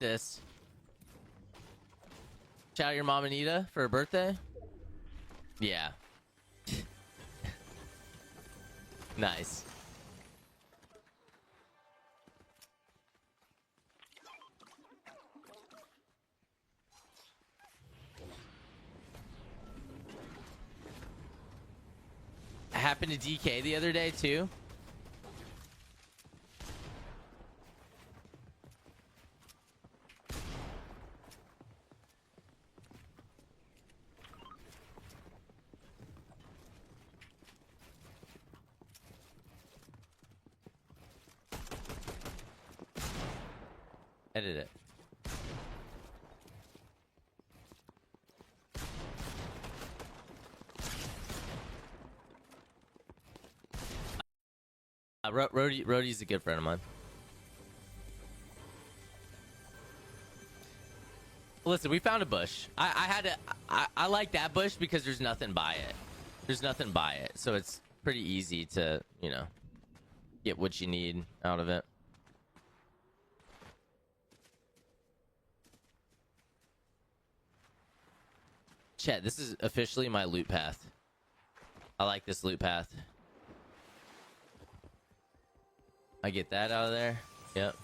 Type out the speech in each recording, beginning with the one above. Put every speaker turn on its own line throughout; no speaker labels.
this. Shout out your mom Anita for her birthday. Yeah. Nice. Happened to DK the other day too. Edit it. Rhodey's a good friend of mine. Listen, we found a bush. I like that bush because there's nothing by it. There's nothing by it, so it's pretty easy to, you know, get what you need out of it. Chat, this is officially my loot path. I like this loot path. I get that out of there. Yep.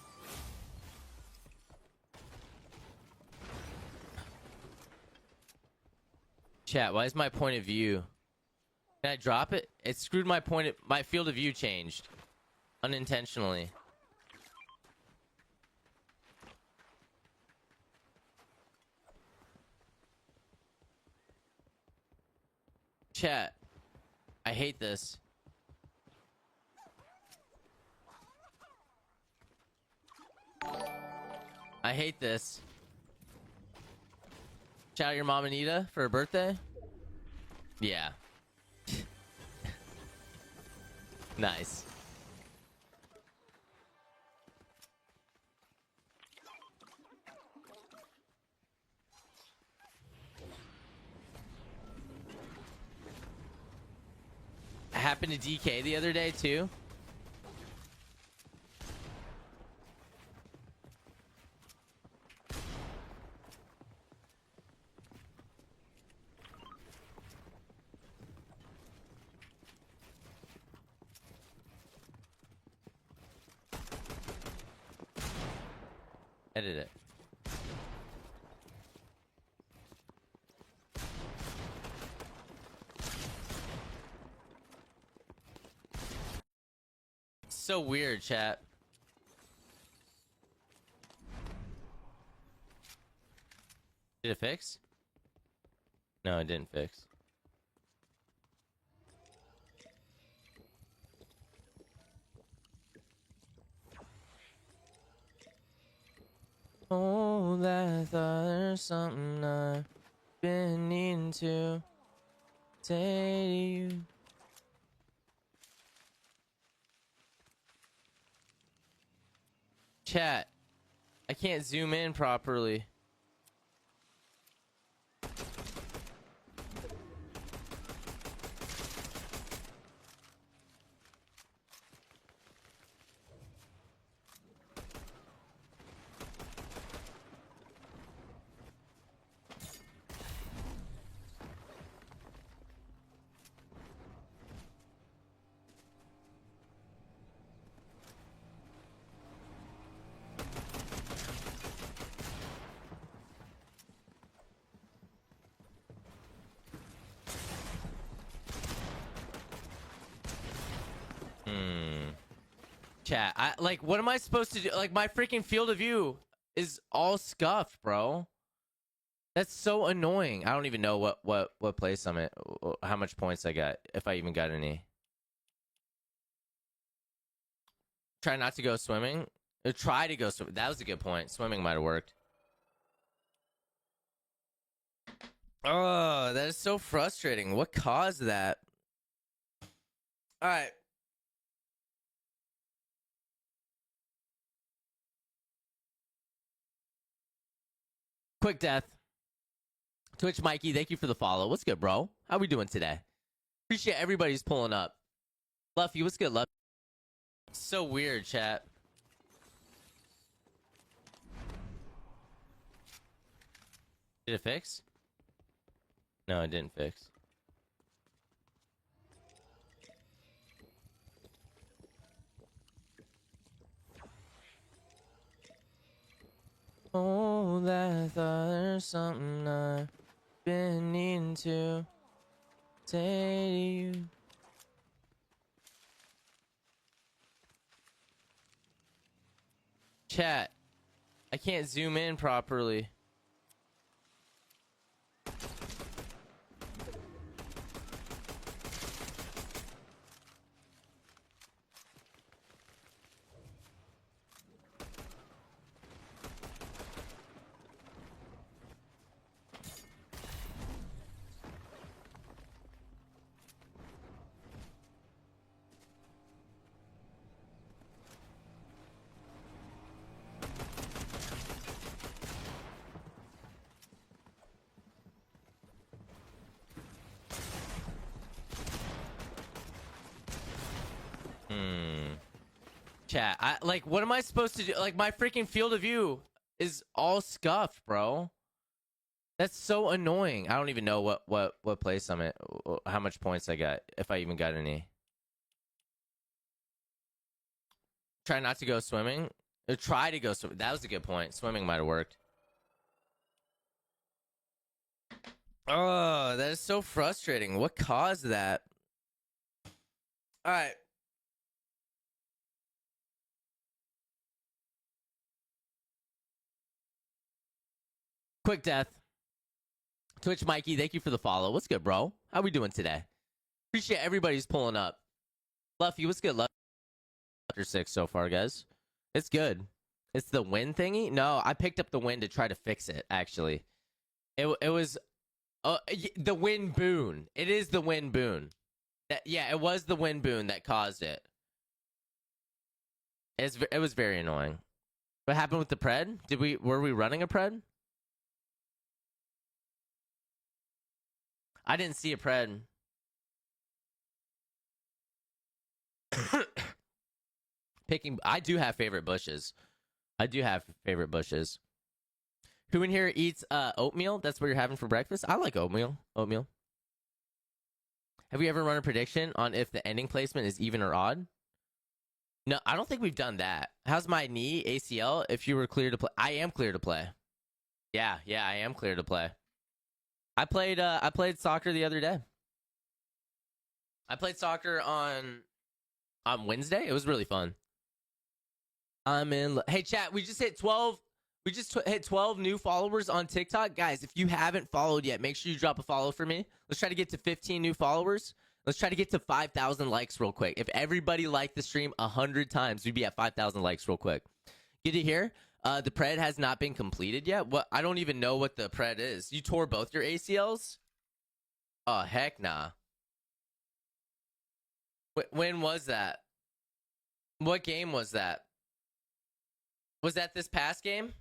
Chat, why is my point of view? Can I drop it? It screwed my my field of view changed. Unintentionally. Chat, I hate this. I hate this. Shout out your mom Anita for her birthday. Yeah. Nice. Happened to DK the other day too. Edit it. So weird, chat. Did it fix? No, it didn't fix. Oh, I thought there's something I've been needing to say to you. Chat, I can't zoom in properly. Chat, like, what am I supposed to do? Like, my freaking field of view is all scuffed, bro. That's so annoying. I don't even know what place I'm at, how much points I got, if I even got any. Try not to go swimming. Try to go swimming. That was a good point. Swimming might have worked. Oh, that is so frustrating. What caused that? All right. Quick death. Twitch Mikey, thank you for the follow. What's good, bro? How we doing today? Appreciate everybody's pulling up. Luffy, what's good, Luffy? So weird, chat. Did it fix? No, it didn't fix. Oh, that thought there's something I've been needing to say to you. Chat, I can't zoom in properly. Chat, like, what am I supposed to do? Like, my freaking field of view is all scuffed, bro. That's so annoying. I don't even know what place I'm at, how much points I got, if I even got any. Try not to go swimming. Or try to go swimming. That was a good point. Swimming might have worked. Oh, that is so frustrating. What caused that? All right. Quick death. Twitch Mikey, thank you for the follow. What's good, bro? How we doing today? Appreciate everybody's pulling up. Luffy, what's good? Luffy, after 6 so far, guys. It's good. It's the wind thingy? No, I picked up the wind to try to fix it, actually. It was the wind boon. It is the wind boon. Yeah, it was the wind boon that caused it. It was very annoying. What happened with the pred? Were we running a pred? I didn't see a pred. I do have favorite bushes. Who in here eats oatmeal? That's what you're having for breakfast? I like oatmeal. Have we ever run a prediction on if the ending placement is even or odd? No, I don't think we've done that. How's my knee, ACL? If you were clear to play, I am clear to play. Yeah, I am clear to play. I played soccer the other day. I played soccer on Wednesday. It was really fun. Hey chat, we just hit 12. We just hit 12 new followers on TikTok. Guys, if you haven't followed yet, make sure you drop a follow for me. Let's try to get to 15 new followers. Let's try to get to 5,000 likes real quick. If everybody liked the stream 100 times, we'd be at 5,000 likes real quick. Good to hear. The pred has not been completed yet. What? I don't even know what the pred is. You tore both your ACLs? Oh, heck nah. When was that? What game was that? Was that this past game?